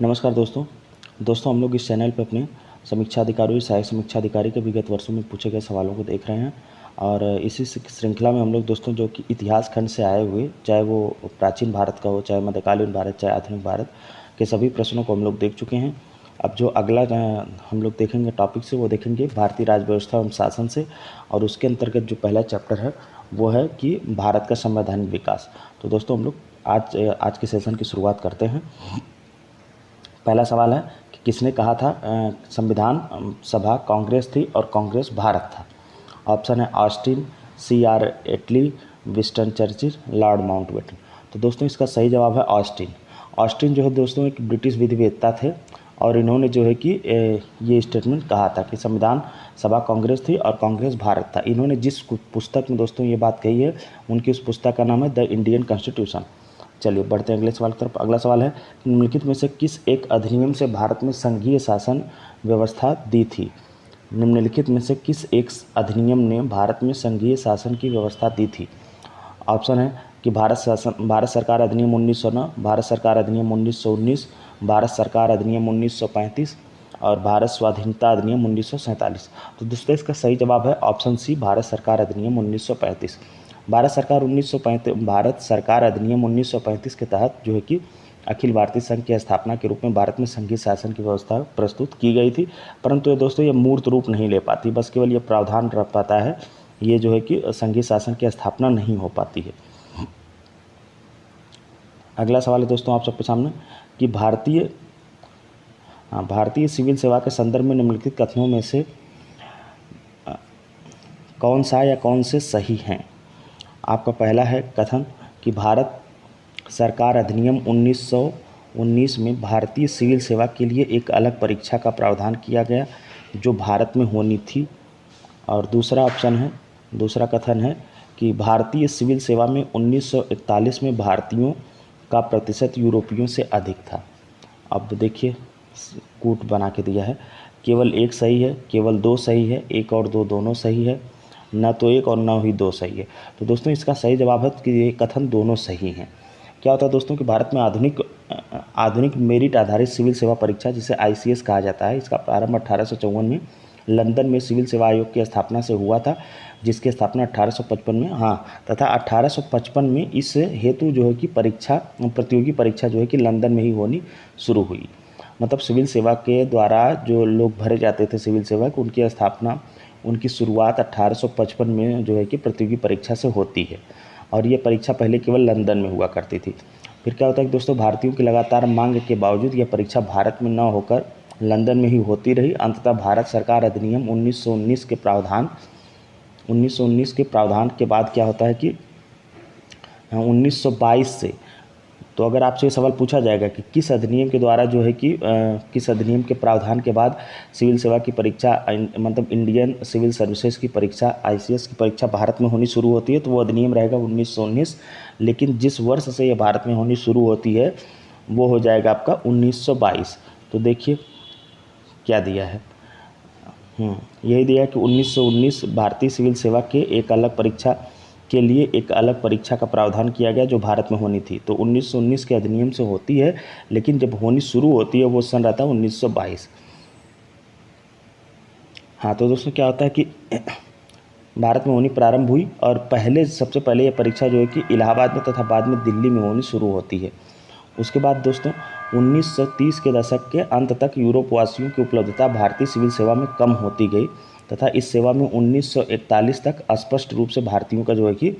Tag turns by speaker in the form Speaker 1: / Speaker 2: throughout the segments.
Speaker 1: नमस्कार दोस्तों हम लोग इस चैनल पर अपने समीक्षा अधिकारी और सहायक समीक्षा अधिकारी के विगत वर्षों में पूछे गए सवालों को देख रहे हैं और इसी श्रृंखला में हम लोग दोस्तों जो कि इतिहास खंड से आए हुए, चाहे वो प्राचीन भारत का हो, चाहे मध्यकालीन भारत, चाहे आधुनिक भारत के सभी प्रश्नों को हम लोग देख चुके हैं। अब जो अगला हम लोग देखेंगे टॉपिक से वो देखेंगे भारतीय राज व्यवस्था एवं शासन से, और उसके अंतर्गत जो पहला चैप्टर है वो है कि भारत का संवैधानिक विकास। तो दोस्तों हम लोग आज के सेशन की शुरुआत करते हैं। पहला सवाल है कि किसने कहा था संविधान सभा कांग्रेस थी और कांग्रेस भारत था। ऑप्शन है ऑस्टिन, C.R. एटली, विंस्टन चर्चिल, लॉर्ड माउंटबेटन। तो दोस्तों इसका सही जवाब है ऑस्टिन। ऑस्टिन जो है दोस्तों एक ब्रिटिश विधिवेत्ता थे और इन्होंने जो है कि ये स्टेटमेंट कहा था कि संविधान सभा कांग्रेस थी और कांग्रेस भारत था। इन्होंने जिस पुस्तक में दोस्तों ये बात कही है, उनकी उस पुस्तक का नाम है द इंडियन कॉन्स्टिट्यूशन। चलिए बढ़ते हैं अगले सवाल की तरफ। अगला सवाल है निम्नलिखित में से किस एक अधिनियम से भारत में संघीय शासन व्यवस्था दी थी। निम्नलिखित में से किस एक अधिनियम ने भारत में संघीय शासन की व्यवस्था दी थी। ऑप्शन है कि भारत सरकार अधिनियम 1909, भारत सरकार अधिनियम 1919, भारत सरकार अधिनियम 1935 और भारत स्वाधीनता अधिनियम 1947। तो दोस्तों इसका सही जवाब है ऑप्शन सी, भारत सरकार अधिनियम 1935। भारत सरकार अधिनियम 1935 के तहत जो है कि अखिल भारतीय संघ की स्थापना के रूप में भारत में संघीय शासन की व्यवस्था प्रस्तुत की गई थी, परंतु ये दोस्तों ये मूर्त रूप नहीं ले पाती, बस केवल ये प्रावधान रह पाता है, ये जो है कि संघीय शासन की स्थापना नहीं हो पाती है। अगला सवाल है दोस्तों आप सबके सामने कि भारतीय सिविल सेवा के संदर्भ में निम्नलिखित कथनों में से कौन सा या कौन से सही हैं। आपका पहला है कथन कि भारत सरकार अधिनियम 1919 में भारतीय सिविल सेवा के लिए एक अलग परीक्षा का प्रावधान किया गया जो भारत में होनी थी। और दूसरा कथन है कि भारतीय सिविल सेवा में 1941 में भारतीयों का प्रतिशत यूरोपियों से अधिक था। अब देखिए कूट बना के दिया है, केवल एक सही है, केवल दो सही है, एक और दो दोनों सही है, न तो एक और न ही दो सही है। तो दोस्तों इसका सही जवाब है कि ये कथन दोनों सही हैं। क्या होता है दोस्तों कि भारत में आधुनिक मेरिट आधारित सिविल सेवा परीक्षा जिसे ICS कहा जाता है, इसका प्रारंभ 1854 में लंदन में सिविल सेवा आयोग की स्थापना से हुआ था, जिसकी स्थापना 1855 में तथा 1855 में इस हेतु जो है कि प्रतियोगी परीक्षा जो है कि लंदन में ही होनी शुरू हुई। मतलब सिविल सेवा के द्वारा जो लोग भरे जाते थे सिविल सेवा को, उनकी शुरुआत 1855 में जो है कि प्रतियोगी परीक्षा से होती है, और ये परीक्षा पहले केवल लंदन में हुआ करती थी। फिर क्या होता है कि दोस्तों भारतीयों की लगातार मांग के बावजूद यह परीक्षा भारत में न होकर लंदन में ही होती रही। अंततः भारत सरकार अधिनियम 1919 के प्रावधान के बाद क्या होता है कि 1922 से, तो अगर आपसे ये सवाल पूछा जाएगा कि किस अधिनियम के द्वारा जो है कि किस अधिनियम के प्रावधान के बाद सिविल सेवा की परीक्षा मतलब इंडियन सिविल सर्विसेज की परीक्षा ICS की परीक्षा भारत में होनी शुरू होती है, तो वो अधिनियम रहेगा 1919। लेकिन जिस वर्ष से ये भारत में होनी शुरू होती है वो हो जाएगा आपका 1922। तो देखिए क्या दिया है, यही दिया है कि 1919 भारतीय सिविल सेवा के लिए एक अलग परीक्षा का प्रावधान किया गया जो भारत में होनी थी। तो 1919 के अधिनियम से होती है, लेकिन जब होनी शुरू होती है वो सन रहता है 1922। तो दोस्तों क्या होता है कि भारत में होनी प्रारंभ हुई और सबसे पहले ये परीक्षा जो है कि इलाहाबाद में तथा बाद में दिल्ली में होनी शुरू होती है। उसके बाद दोस्तों 1930 के दशक के अंत तक यूरोप वासियों की उपलब्धता भारतीय सिविल सेवा में कम होती गई तथा इस सेवा में 1941 तक स्पष्ट रूप से भारतीयों का जो है कि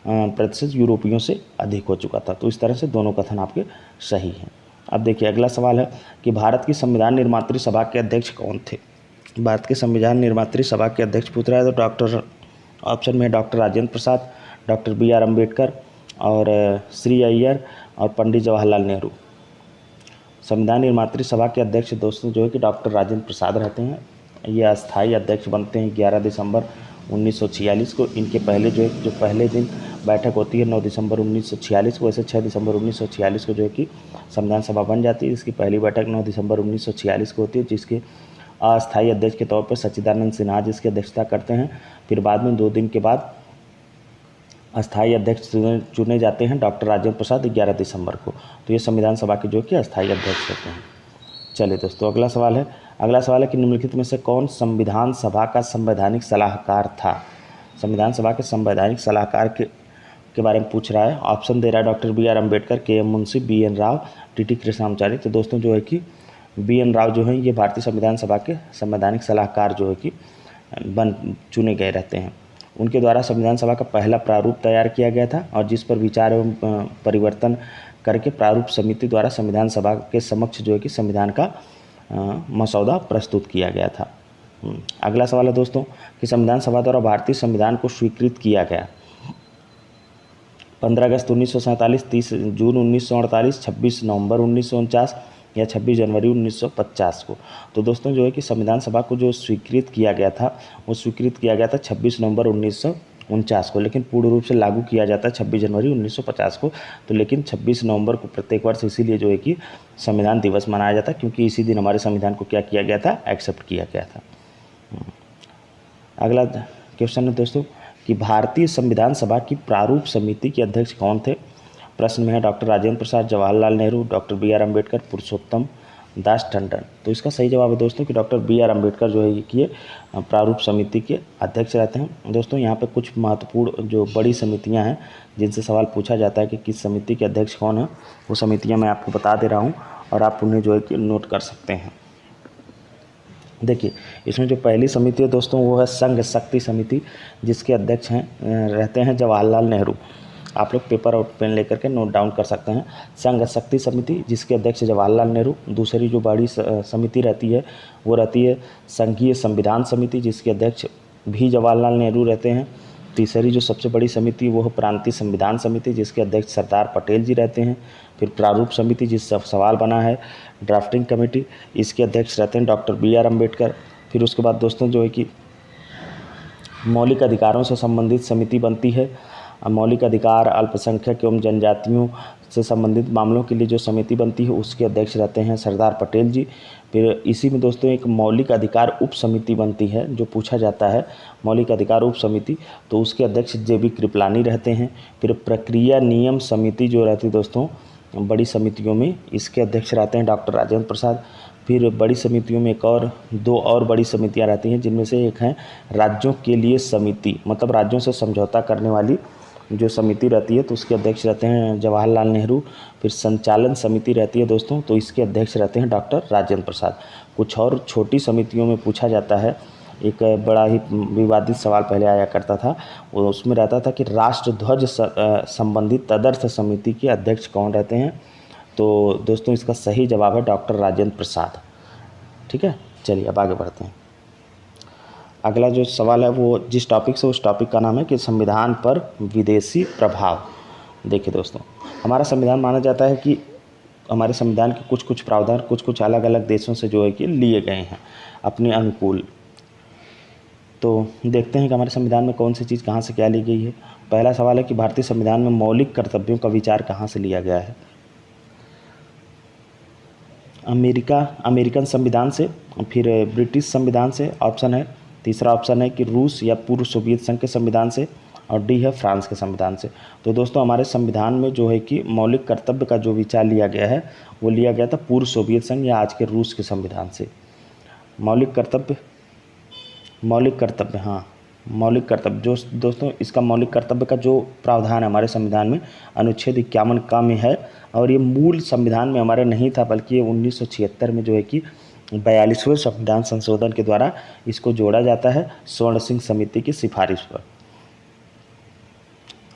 Speaker 1: प्रतिशत यूरोपियों से अधिक हो चुका था। तो इस तरह से दोनों कथन आपके सही हैं। अब देखिए अगला सवाल है कि भारत की संविधान निर्मात्री सभा के अध्यक्ष कौन थे। भारत के संविधान निर्मात्री सभा के अध्यक्ष पूछ रहा है, तो ऑप्शन में doctor Rajendra Prasad, doctor BR Ambedkar और श्री अय्यर और पंडित जवाहरलाल नेहरू। संविधान निर्मात्री सभा के अध्यक्ष दोस्तों जो है कि डॉक्टर राजेंद्र प्रसाद रहते हैं। ये अस्थायी अध्यक्ष बनते हैं 11 दिसंबर 1946 को। इनके पहले जो पहले दिन बैठक होती है 9 दिसंबर 1946 को, वैसे 6 दिसंबर 1946 को जो है कि संविधान सभा बन जाती है। इसकी पहली बैठक 9 दिसंबर 1946 को होती है, जिसके अस्थायी अध्यक्ष के तौर पर सच्चिदानंद सिन्हा जिसकी अध्यक्षता करते हैं। फिर बाद में 2 दिन के बाद अस्थायी अध्यक्ष चुने जाते हैं डॉक्टर राजेंद्र प्रसाद 11 दिसंबर को। तो ये संविधान सभा के जो कि अस्थायी अध्यक्ष होते हैं। चलिए दोस्तों, अगला सवाल है कि निम्नलिखित में से कौन संविधान सभा का संवैधानिक सलाहकार था। संविधान सभा के संवैधानिक सलाहकार के बारे में पूछ रहा है। ऑप्शन दे रहा है doctor B R. Ambedkar, K M. Munshi, B N. Rau, T T. Krishnamachari. तो दोस्तों जो है कि बी.एन. राव जो हैं ये भारतीय संविधान सभा के संवैधानिक सलाहकार जो है कि चुने गए रहते हैं। उनके द्वारा संविधान सभा का पहला प्रारूप तैयार किया गया था और जिस पर विचार एवं परिवर्तन करके प्रारूप समिति द्वारा संविधान सभा के समक्ष जो है कि संविधान का मसौदा प्रस्तुत किया गया था। अगला सवाल है दोस्तों कि संविधान सभा द्वारा भारतीय संविधान को स्वीकृत किया गया 15 अगस्त 1947, 30 जून 1948, 26 नवंबर 1949 या 26 जनवरी 1950 को। तो दोस्तों जो है कि संविधान सभा को जो स्वीकृत किया गया था वो स्वीकृत किया गया था 26 नवंबर 1949 को, लेकिन पूर्ण रूप से लागू किया जाता है 26 जनवरी 1950 को। तो लेकिन 26 नवंबर को प्रत्येक वर्ष इसीलिए जो है कि संविधान दिवस मनाया जाता है, क्योंकि इसी दिन हमारे संविधान को क्या किया गया था, एक्सेप्ट किया गया था। अगला क्वेश्चन है दोस्तों कि भारतीय संविधान सभा की प्रारूप समिति के अध्यक्ष कौन थे। प्रश्न में है doctor Rajendra Prasad, Jawaharlal Nehru, doctor B R. Ambedkar, पुरुषोत्तम दास टंडन। तो इसका सही जवाब है दोस्तों कि डॉक्टर बी.आर. अम्बेडकर जो है कि प्रारूप समिति के अध्यक्ष रहते हैं। दोस्तों यहाँ पे कुछ महत्वपूर्ण जो बड़ी समितियाँ हैं जिनसे सवाल पूछा जाता है कि किस समिति के अध्यक्ष कौन है, वो समितियाँ मैं आपको बता दे रहा हूँ और आप उन्हें जो है कि नोट कर सकते हैं। देखिए, इसमें जो पहली समिति है दोस्तों वो है संघ शक्ति समिति, जिसके अध्यक्ष रहते हैं जवाहरलाल नेहरू। आप लोग पेपर और पेन लेकर के नोट डाउन कर सकते हैं। संघ शक्ति समिति जिसके अध्यक्ष जवाहरलाल नेहरू। दूसरी जो बड़ी समिति रहती है वो रहती है संघीय संविधान समिति, जिसके अध्यक्ष भी जवाहरलाल नेहरू रहते हैं। तीसरी जो सबसे बड़ी समिति वो है प्रांतीय संविधान समिति, जिसके अध्यक्ष सरदार पटेल जी रहते हैं। फिर प्रारूप समिति जिससे सवाल बना है, ड्राफ्टिंग कमेटी, इसके अध्यक्ष रहते हैं डॉक्टर बी.आर. अम्बेडकर। फिर उसके बाद दोस्तों जो है कि मौलिक अधिकारों से संबंधित समिति बनती है। मौलिक अधिकार, अल्पसंख्यक एवं जनजातियों से संबंधित मामलों के लिए जो समिति बनती है उसके अध्यक्ष रहते हैं सरदार पटेल जी। फिर इसी में दोस्तों एक मौलिक अधिकार उप समिति बनती है, जो पूछा जाता है मौलिक अधिकार उप समिति, तो उसके अध्यक्ष जे.बी. कृपलानी रहते हैं। फिर प्रक्रिया नियम समिति जो रहती है दोस्तों बड़ी समितियों में, इसके अध्यक्ष रहते हैं डॉक्टर राजेंद्र प्रसाद। फिर बड़ी समितियों में दो और बड़ी समितियां रहती हैं, जिनमें से एक है राज्यों के लिए समिति, मतलब राज्यों से समझौता करने वाली जो समिति रहती है, तो उसके अध्यक्ष रहते हैं जवाहरलाल नेहरू। फिर संचालन समिति रहती है दोस्तों, तो इसके अध्यक्ष रहते हैं डॉक्टर राजेंद्र प्रसाद। कुछ और छोटी समितियों में पूछा जाता है, एक बड़ा ही विवादित सवाल पहले आया करता था, वो उसमें रहता था कि राष्ट्रध्वज संबंधित तदर्थ समिति के अध्यक्ष कौन रहते हैं। तो दोस्तों इसका सही जवाब है डॉक्टर राजेंद्र प्रसाद। ठीक है, चलिए अब आगे बढ़ते हैं। अगला जो सवाल है वो जिस टॉपिक से, उस टॉपिक का नाम है कि संविधान पर विदेशी प्रभाव। देखिए दोस्तों, हमारा संविधान माना जाता है कि हमारे संविधान के कुछ प्रावधान कुछ अलग अलग देशों से जो है कि लिए गए हैं अपने अनुकूल। तो देखते हैं कि हमारे संविधान में कौन सी चीज़ कहाँ से क्या ली गई है। पहला सवाल है कि भारतीय संविधान में मौलिक कर्तव्यों का विचार कहाँ से लिया गया है। अमेरिकन संविधान से, फिर ब्रिटिश संविधान से ऑप्शन है। तीसरा ऑप्शन है कि रूस या पूर्व सोवियत संघ के संविधान से, और डी है फ्रांस के संविधान से। तो दोस्तों हमारे संविधान में जो है कि मौलिक कर्तव्य का जो विचार लिया गया है वो लिया गया था पूर्व सोवियत संघ या आज के रूस के संविधान से। मौलिक कर्तव्य जो दोस्तों इसका मौलिक कर्तव्य का जो प्रावधान है हमारे संविधान में अनुच्छेद 51 का में है, और ये मूल संविधान में हमारे नहीं था, बल्कि ये 1976 में जो है कि 42वें संविधान संशोधन के द्वारा इसको जोड़ा जाता है स्वर्ण सिंह समिति की सिफारिश पर।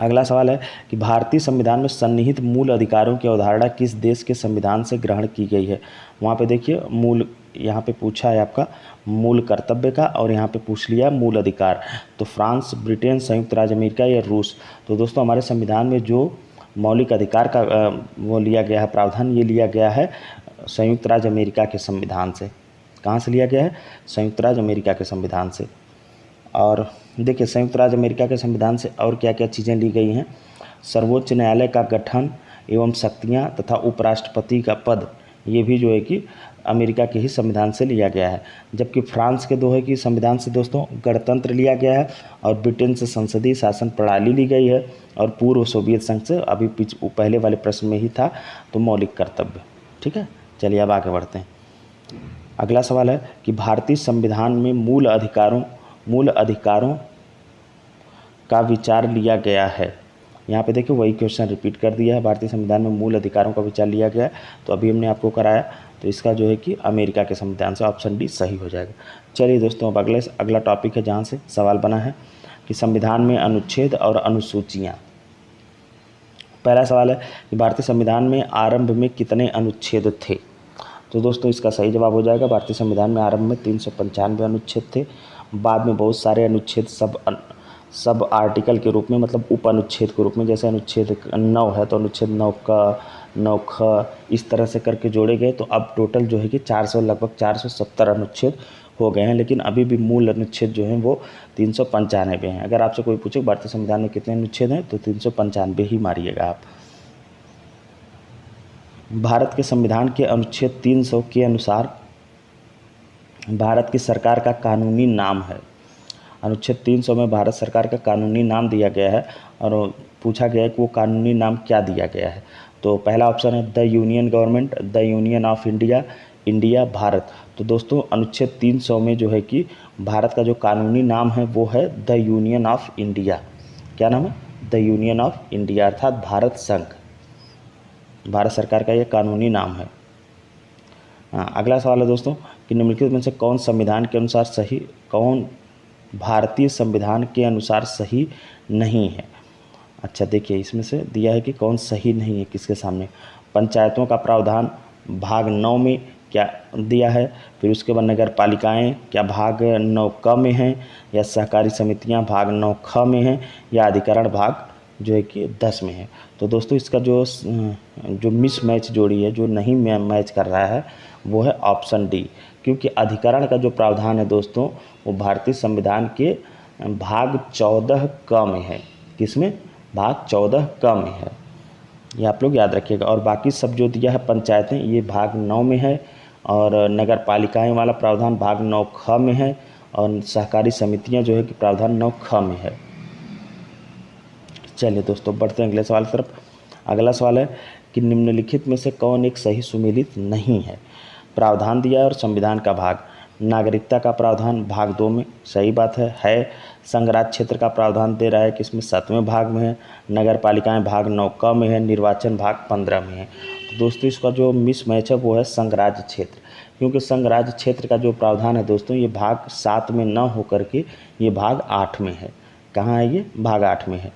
Speaker 1: अगला सवाल है कि भारतीय संविधान में सन्निहित मूल अधिकारों की अवधारणा किस देश के संविधान से ग्रहण की गई है। वहाँ पे देखिए मूल, यहाँ पे पूछा है आपका मूल कर्तव्य का, और यहाँ पे पूछ लिया मूल अधिकार। तो फ्रांस, ब्रिटेन, संयुक्त राज्य अमेरिका या रूस। तो दोस्तों हमारे संविधान में जो मौलिक अधिकार का वो लिया गया है प्रावधान, ये लिया गया है संयुक्त राज्य अमेरिका के संविधान से। कहाँ से लिया गया है? संयुक्त राज्य अमेरिका के संविधान से। और देखिए संयुक्त राज्य अमेरिका के संविधान से और क्या क्या चीज़ें ली गई हैं। सर्वोच्च न्यायालय का गठन एवं शक्तियाँ तथा उपराष्ट्रपति का पद, ये भी जो है कि अमेरिका के ही संविधान से लिया गया है। जबकि फ्रांस के जो है कि संविधान से दोस्तों गणतंत्र लिया गया है, और ब्रिटेन से संसदीय शासन प्रणाली ली गई है, और पूर्व सोवियत संघ से अभी पहले वाले प्रश्न में ही था तो मौलिक कर्तव्य। ठीक है, चलिए अब आगे बढ़ते हैं। अगला सवाल है कि भारतीय संविधान में मूल अधिकारों का विचार लिया गया है। यहाँ पे देखिए वही क्वेश्चन रिपीट कर दिया है, भारतीय संविधान में मूल अधिकारों का विचार लिया गया है। तो अभी हमने आपको कराया, तो इसका जो है कि अमेरिका के संविधान से ऑप्शन डी सही हो जाएगा। चलिए दोस्तों, अब अगला टॉपिक है जहाँ से सवाल बना है कि संविधान में अनुच्छेद और अनुसूचियाँ। पहला सवाल है कि भारतीय संविधान में आरंभ में कितने अनुच्छेद थे। तो दोस्तों इसका सही जवाब हो जाएगा, भारतीय संविधान में आरंभ में 395 अनुच्छेद थे। बाद में बहुत सारे अनुच्छेद सब आर्टिकल के रूप में, मतलब उप अनुच्छेद के रूप में, जैसे अनुच्छेद 9 है तो अनुच्छेद 9 का 9 ख इस तरह से करके जोड़े गए। तो अब टोटल जो है कि लगभग 470 अनुच्छेद हो गए हैं। लेकिन अभी भी मूल अनुच्छेद जो हैं वो 395 हैं। अगर आपसे कोई पूछे भारतीय संविधान में कितने अनुच्छेद हैं तो 395 ही मारिएगा आप। भारत के संविधान के अनुच्छेद 300 के अनुसार भारत की सरकार का कानूनी नाम है। अनुच्छेद 300 में भारत सरकार का कानूनी नाम दिया गया है और पूछा गया है कि वो कानूनी नाम क्या दिया गया है। तो पहला ऑप्शन है the union government, the union of India, India, Bharat. तो दोस्तों अनुच्छेद 300 में जो है कि भारत का जो कानूनी नाम है वो है द यूनियन ऑफ इंडिया। क्या नाम है? द यूनियन ऑफ इंडिया, अर्थात भारत संघ। भारत सरकार का ये कानूनी नाम है। अगला सवाल है दोस्तों कि निम्नलिखित में से कौन भारतीय संविधान के अनुसार सही नहीं है। अच्छा देखिए, इसमें से दिया है कि कौन सही नहीं है किसके सामने। पंचायतों का प्रावधान भाग 9 में क्या दिया है, फिर उसके बाद नगर पालिकाएँ क्या भाग 9 क में हैं, या सहकारी समितियां भाग 9 ख में हैं, या अधिकरण भाग जो है कि 10 में है। तो दोस्तों इसका जो मिसमैच जोड़ी है, जो नहीं मैच कर रहा है, वो है ऑप्शन डी। क्योंकि अधिकरण का जो प्रावधान है दोस्तों वो भारतीय संविधान के भाग 14 क में है। किसमें? भाग 14 क में है, ये आप लोग याद रखिएगा। और बाकी सब जो दिया है पंचायतें, ये भाग 9 में है, और नगर पालिकाएँ वाला प्रावधान भाग 9 ख में है, और सहकारी समितियां जो है कि प्रावधान 9 ख में है। चलिए दोस्तों बढ़ते हैं अगले सवाल की तरफ। अगला सवाल है कि निम्नलिखित में से कौन एक सही सुमेलित नहीं है। प्रावधान दिया है और संविधान का भाग। नागरिकता का प्रावधान भाग 2 में, सही बात है। संघ राज्य क्षेत्र का प्रावधान दे रहा है कि इसमें 7वें भाग में है। नगर पालिकाएँ भाग 9 क में है। निर्वाचन भाग 15 में है। तो दोस्तों इसका जो मिसमैच है वो है संघ राज्य क्षेत्र, क्योंकि संघ राज्य क्षेत्र का जो प्रावधान है दोस्तों ये भाग 7 में न होकर के ये भाग 8 में है। कहाँ है ये? भाग 8 में है।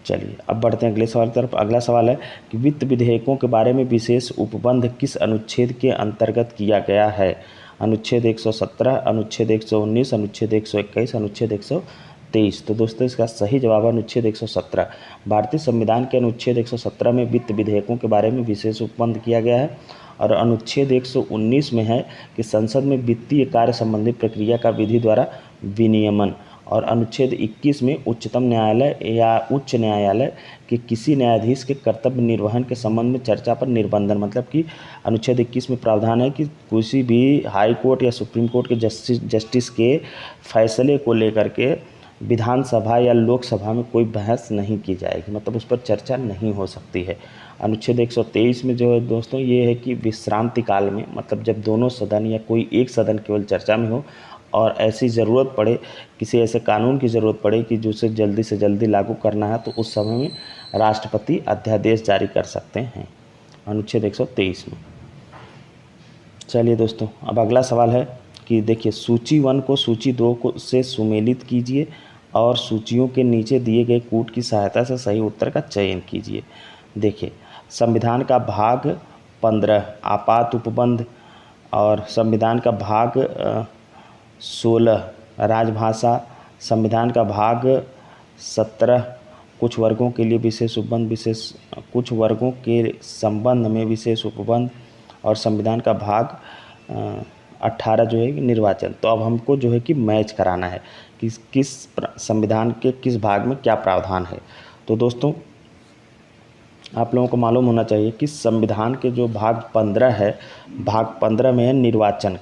Speaker 1: चलिए अब बढ़ते हैं अगले सवाल की तरफ। अगला सवाल है कि वित्त विधेयकों के बारे में विशेष उपबंध किस अनुच्छेद के अंतर्गत किया गया है। अनुच्छेद 117, अनुच्छेद 119, अनुच्छेद 121, अनुच्छेद 123। तो दोस्तों इसका सही जवाब है अनुच्छेद 117। भारतीय संविधान के अनुच्छेद 117 में वित्त विधेयकों के बारे में विशेष उपबंध किया गया है। और अनुच्छेद 119 में है कि संसद में वित्तीय कार्य संबंधी प्रक्रिया का विधि द्वारा विनियमन। और अनुच्छेद 21 में उच्चतम न्यायालय या उच्च न्यायालय के किसी न्यायाधीश के कर्तव्य निर्वहन के संबंध में चर्चा पर निर्बंधन। मतलब कि अनुच्छेद 21 में प्रावधान है कि किसी भी हाई कोर्ट या सुप्रीम कोर्ट के जस्टिस के फैसले को लेकर के विधानसभा या लोकसभा में कोई बहस नहीं की जाएगी, मतलब उस पर चर्चा नहीं हो सकती है। अनुच्छेद 123 में जो है दोस्तों ये है कि विश्रांति काल में, मतलब जब दोनों सदन या कोई एक सदन केवल चर्चा में हो और ऐसी ज़रूरत पड़े, किसी ऐसे कानून की ज़रूरत पड़े कि जिसे जल्दी से जल्दी लागू करना है, तो उस समय में राष्ट्रपति अध्यादेश जारी कर सकते हैं, अनुच्छेद 123 में। चलिए दोस्तों अब अगला सवाल है कि देखिए सूची 1 को सूची 2 को से सुमेलित कीजिए और सूचियों के नीचे दिए गए कूट की सहायता से सही उत्तर का चयन कीजिए। देखिए संविधान का भाग 15 आपात उपबंध, और संविधान का भाग 16 राजभाषा, संविधान का भाग 17 कुछ वर्गों के लिए विशेष उपबंध, कुछ वर्गों के संबंध में विशेष उपबंध, और संविधान का भाग 18 जो है निर्वाचन। तो अब हमको जो है कि मैच कराना है कि किस संविधान के किस भाग में क्या प्रावधान है। तो दोस्तों आप लोगों को मालूम होना चाहिए कि संविधान के जो भाग 15 है, भाग 15 में है निर्वाचन।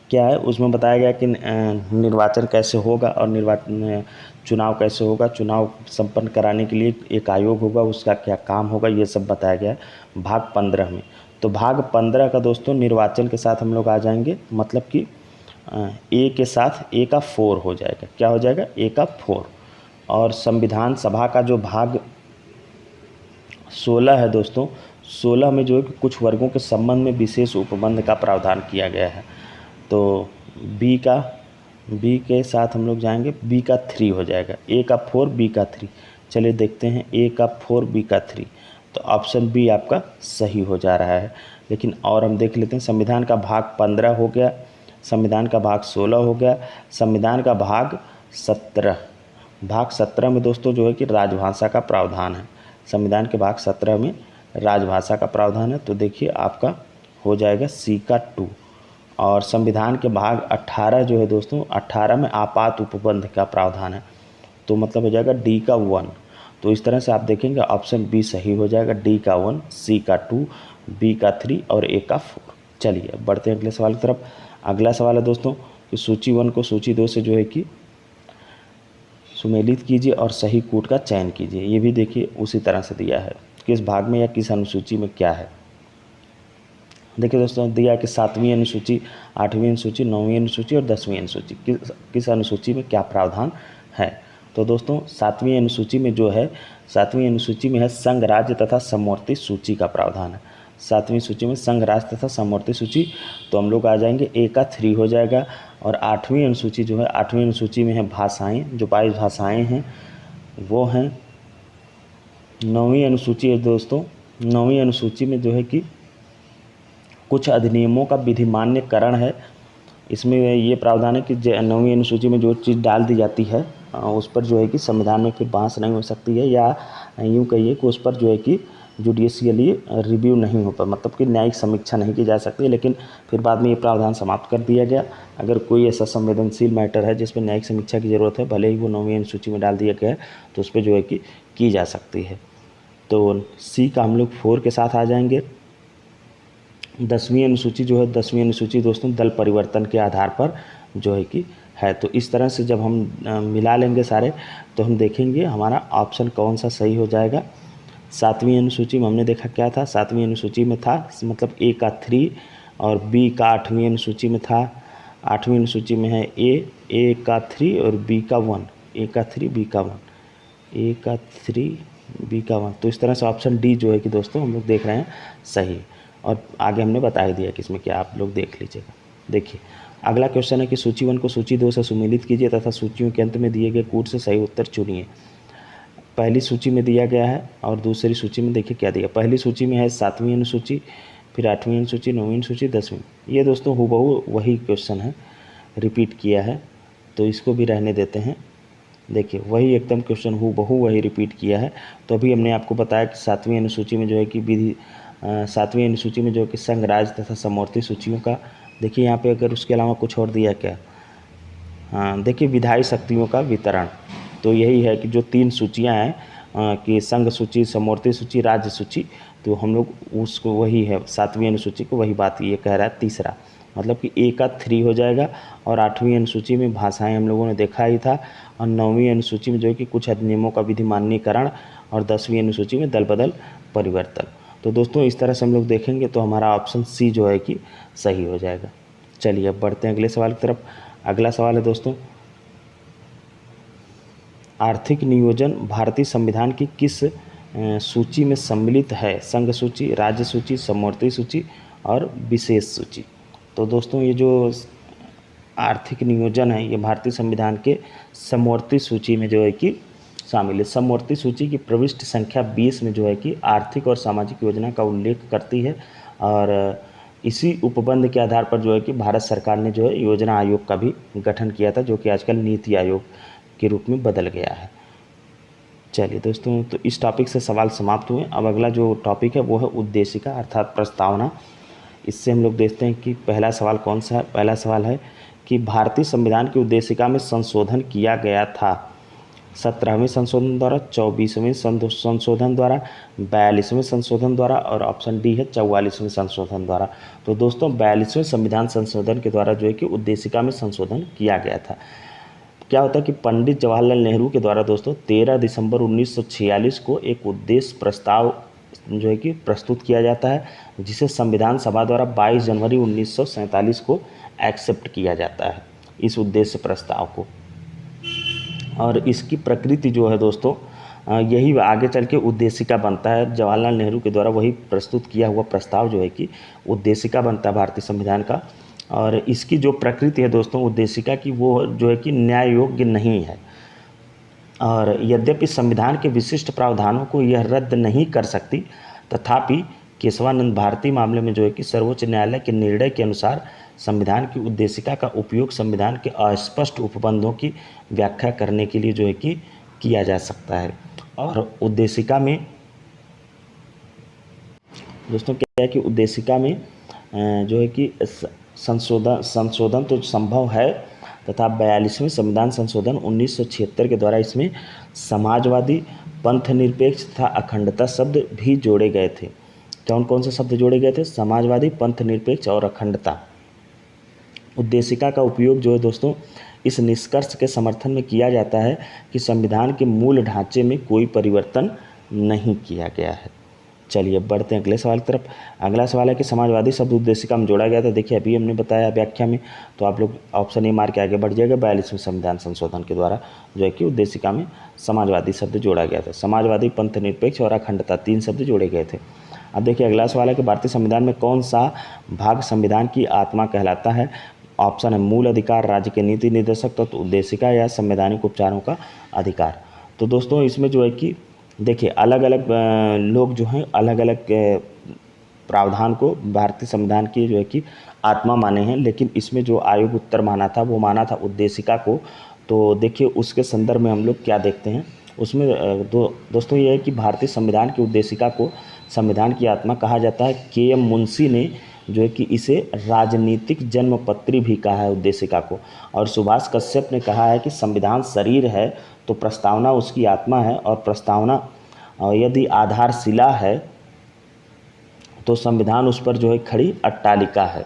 Speaker 1: क्या है उसमें बताया गया कि निर्वाचन कैसे होगा और चुनाव कैसे होगा, चुनाव संपन्न कराने के लिए एक आयोग होगा, उसका क्या काम होगा, ये सब बताया गया है भाग 15 में। तो भाग 15 का दोस्तों निर्वाचन के साथ हम लोग आ जाएंगे, मतलब कि ए के साथ ए का 4 हो जाएगा। क्या हो जाएगा? ए का 4। और संविधान सभा का जो भाग 16 है दोस्तों, 16 में जो है कि कुछ वर्गों के संबंध में विशेष उपबंध का प्रावधान किया गया है। तो बी के साथ हम लोग जाएंगे, बी का 3 हो जाएगा। ए का 4, बी का 3। चलिए देखते हैं, ए का 4, बी का 3। तो ऑप्शन बी आपका सही हो जा रहा है। लेकिन और हम देख लेते हैं, संविधान का भाग 15 हो गया, संविधान का भाग 16 हो गया, संविधान का भाग 17। भाग 17 में दोस्तों जो है कि राजभाषा का प्रावधान है। संविधान के भाग 17 में राजभाषा का प्रावधान है। तो देखिए आपका हो जाएगा सी का 2। और संविधान के भाग 18 जो है दोस्तों, 18 में आपात उपबंध का प्रावधान है। तो मतलब हो जाएगा डी का 1। तो इस तरह से आप देखेंगे ऑप्शन बी सही हो जाएगा, डी का 1, सी का 2, बी का 3 और ए का 4। चलिए अब बढ़ते हैं अगले सवाल की तरफ। अगला सवाल है दोस्तों कि सूची 1 को सूची 2 से जो है कि सुमेलित कीजिए और सही कूट का चयन कीजिए। ये भी देखिए उसी तरह से दिया है, किस भाग में या किस अनुसूची में क्या है। देखिए दोस्तों दिया कि 7वीं अनुसूची, 8वीं अनुसूची, 9वीं अनुसूची और 10वीं अनुसूची, किस अनुसूची में क्या प्रावधान है। तो दोस्तों 7वीं अनुसूची में जो है, 7वीं अनुसूची में है संघ राज्य तथा समवर्ती सूची का प्रावधान है। 7वीं सूची में संघ राज्य तथा समवर्ती सूची। तो हम लोग आ जाएंगे, ए का 3 हो जाएगा। और 8वीं अनुसूची जो है, 8वीं अनुसूची में है भाषाएँ, जो 22 भाषाएँ हैं वो हैं। 9वीं अनुसूची है दोस्तों, 9वीं अनुसूची में जो है कि कुछ अधिनियमों का विधिमान्यकरण है। इसमें ये प्रावधान है कि 9वीं अनुसूची में जो चीज़ डाल दी जाती है उस पर जो है कि संविधान में फिर बहस नहीं हो सकती है, या यूँ कहिए कि उस पर जो है कि जुडिशियली रिव्यू नहीं हो पाता, मतलब कि न्यायिक समीक्षा नहीं की जा सकती। लेकिन फिर बाद में ये प्रावधान समाप्त कर दिया गया। अगर कोई ऐसा संवेदनशील मैटर है जिस पर न्यायिक समीक्षा की ज़रूरत है, भले ही वो 9वीं अनुसूची में डाल दिया गया है, तो उस पर जो है कि की जा सकती है। तो सी का हम लोग 4 के साथ आ जाएंगे। 10वीं अनुसूची जो है, 10वीं अनुसूची दोस्तों दल परिवर्तन के आधार पर जो है कि है। तो इस तरह से जब हम मिला लेंगे सारे, तो हम देखेंगे हमारा ऑप्शन कौन सा सही हो जाएगा। 7वीं अनुसूची में हमने देखा क्या था, 7वीं अनुसूची में था मतलब ए का 3 और बी का 8वीं अनुसूची में था। 8वीं अनुसूची में है ए का 3 और बी का 1, ए का 3 बी का 1, ए का 3 बी का 1। तो इस तरह से ऑप्शन डी जो है कि दोस्तों हम लोग देख रहे हैं सही। और आगे हमने बता ही दिया कि इसमें क्या, आप लोग देख लीजिएगा। देखिए अगला क्वेश्चन है कि सूची 1 को सूची 2 से सुमेलित कीजिए तथा सूचियों के अंत में दिए गए कूट से सही उत्तर चुनिए। पहली सूची में दिया गया है और दूसरी सूची में देखिए क्या दिया। पहली सूची में है 7वीं अनुसूची, फिर 8वीं अनुसूची, 9वीं अनुसूची, 10वीं। ये दोस्तों हूबहू वही क्वेश्चन है, रिपीट किया है, तो इसको भी रहने देते हैं। देखिए वही एकदम क्वेश्चन हूबहू वही रिपीट किया है। तो अभी हमने आपको बताया कि 7वीं अनुसूची में जो है कि विधि 7वीं अनुसूची में जो कि संघ राज्य तथा समवर्ती सूचियों का, देखिए यहाँ पे अगर उसके अलावा कुछ और दिया क्या, हाँ देखिए विधायी शक्तियों का वितरण। तो यही है कि जो 3 सूचियाँ हैं कि संघ सूची, समवर्ती सूची, राज्य सूची, तो हम लोग उसको वही है 7वीं अनुसूची को वही बात ये कह रहा है। तीसरा मतलब कि ए का 3 हो जाएगा। और 8वीं अनुसूची में भाषाएं हम लोगों ने देखा ही था। और 9वीं अनुसूची में जो है कि कुछ अधिनियमों का विधिमान्यकरण। और 10वीं अनुसूची में दल बदल परिवर्तन। तो दोस्तों इस तरह से हम लोग देखेंगे तो हमारा ऑप्शन सी जो है कि सही हो जाएगा। चलिए अब बढ़ते हैं अगले सवाल की तरफ। अगला सवाल है दोस्तों, आर्थिक नियोजन भारतीय संविधान की किस सूची में सम्मिलित है? संघ सूची, राज्य सूची, समवर्ती सूची और विशेष सूची। तो दोस्तों ये जो आर्थिक नियोजन है ये भारतीय संविधान के समवर्ती सूची में जो है कि शामिल है। समवर्ती सूची की प्रविष्टि संख्या 20 में जो है कि आर्थिक और सामाजिक योजना का उल्लेख करती है। और इसी उपबंध के आधार पर जो है कि भारत सरकार ने जो है योजना आयोग का भी गठन किया था, जो कि आजकल नीति आयोग के रूप में बदल गया है। चलिए दोस्तों तो इस टॉपिक से सवाल समाप्त हुए। अब अगला जो टॉपिक है वो है उद्देशिका अर्थात प्रस्तावना। इससे हम लोग देखते हैं कि पहला सवाल कौन सा है। पहला सवाल है कि भारतीय संविधान की उद्देशिका में संशोधन किया गया था 17वें संशोधन द्वारा, 24वें संशोधन द्वारा, 42वें संशोधन द्वारा और ऑप्शन डी है 44वें संशोधन द्वारा। तो दोस्तों 42वें संविधान संशोधन के द्वारा जो है कि उद्देशिका में संशोधन किया गया था। क्या होता है कि पंडित जवाहरलाल नेहरू के द्वारा दोस्तों 13 दिसंबर 1946 को एक उद्देश्य प्रस्ताव जो है कि प्रस्तुत किया जाता है, जिसे संविधान सभा द्वारा 22 जनवरी 1947 को एक्सेप्ट किया जाता है, इस उद्देश्य प्रस्ताव को। और इसकी प्रकृति जो है दोस्तों, यही आगे चल के उद्देशिका बनता है। जवाहरलाल नेहरू के द्वारा वही प्रस्तुत किया हुआ प्रस्ताव जो है कि उद्देशिका बनता है भारतीय संविधान का। और इसकी जो प्रकृति है दोस्तों उद्देशिका की, वो जो है कि न्याय योग्य नहीं है। और यद्यपि संविधान के विशिष्ट प्रावधानों को यह रद्द नहीं कर सकती, तथापि केशवानंद भारती मामले में जो है कि सर्वोच्च न्यायालय के निर्णय के अनुसार संविधान की उद्देशिका का उपयोग संविधान के अस्पष्ट उपबंधों की व्याख्या करने के लिए जो है कि किया जा सकता है। और उद्देशिका में दोस्तों क्या है कि उद्देशिका में जो है कि संशोधन तो संभव है, तथा 42वें संविधान संशोधन 1976 के द्वारा इसमें समाजवादी, पंथनिरपेक्ष तथा अखंडता शब्द भी जोड़े गए थे। कौन कौन से शब्द जोड़े गए थे? समाजवादी, पंथनिरपेक्ष और अखंडता। उद्देशिका का उपयोग जो है दोस्तों इस निष्कर्ष के समर्थन में किया जाता है कि संविधान के मूल ढांचे में कोई परिवर्तन नहीं किया गया है। चलिए बढ़ते हैं अगले सवाल की तरफ। अगला सवाल है कि समाजवादी शब्द उद्देशिका में जोड़ा गया था। देखिए अभी हमने बताया व्याख्या में, तो आप लोग ऑप्शन ए मार के आगे बढ़ जाएगा। 42वें संविधान संशोधन के द्वारा जो है कि उद्देशिका में समाजवादी शब्द जोड़ा गया था। समाजवादी, पंथनिरपेक्ष और अखंडता 3 शब्द जोड़े गए थे। अब देखिए अगला सवाल है कि भारतीय संविधान में कौन सा भाग संविधान की आत्मा कहलाता है? ऑप्शन है मूल अधिकार, राज्य के नीति निर्देशक तत्व, उद्देशिका या संवैधानिक उपचारों का अधिकार। तो दोस्तों इसमें जो है कि देखिए अलग अलग लोग जो हैं अलग अलग प्रावधान को भारतीय संविधान की जो है कि आत्मा माने हैं, लेकिन इसमें जो आयोग उत्तर माना था वो माना था उद्देशिका को। तो देखिए उसके संदर्भ में हम लोग क्या देखते हैं उसमें दोस्तों ये है कि भारतीय संविधान की उद्देशिका को संविधान की आत्मा कहा जाता है। के.एम. मुंशी ने जो है कि इसे राजनीतिक जन्मपत्री भी कहा है उद्देशिका को। और सुभाष कश्यप ने कहा है कि संविधान शरीर है तो प्रस्तावना उसकी आत्मा है, और प्रस्तावना यदि आधारशिला है तो संविधान उस पर जो है खड़ी अट्टालिका है।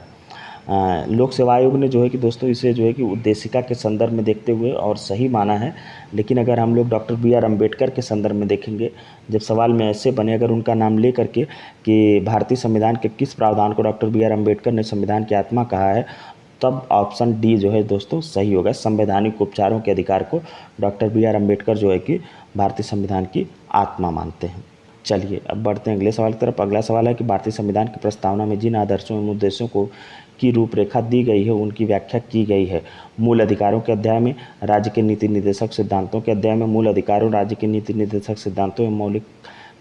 Speaker 1: लोक सेवा आयोग ने जो है कि दोस्तों इसे जो है कि उद्देशिका के संदर्भ में देखते हुए और सही माना है। लेकिन अगर हम लोग डॉक्टर बी.आर. अम्बेडकर के संदर्भ में देखेंगे, जब सवाल में ऐसे बने अगर उनका नाम ले करके कि भारतीय संविधान के किस प्रावधान को डॉक्टर बी.आर. अम्बेडकर ने संविधान की आत्मा कहा है, तब ऑप्शन डी जो है दोस्तों सही होगा। संवैधानिक उपचारों के अधिकार को डॉक्टर बी.आर. अम्बेडकर जो है कि भारतीय संविधान की आत्मा मानते हैं। चलिए अब बढ़ते हैं अगले सवाल की तरफ। अगला सवाल है कि भारतीय संविधान की प्रस्तावना में जिन आदर्शों एवं उद्देश्यों को की रूपरेखा दी गई है उनकी व्याख्या की गई है। मूल अधिकारों के अध्याय में, राज्य के नीति निर्देशक सिद्धांतों के अध्याय में, मूल अधिकारों, राज्य के नीति निर्देशक सिद्धांतों एवं मौलिक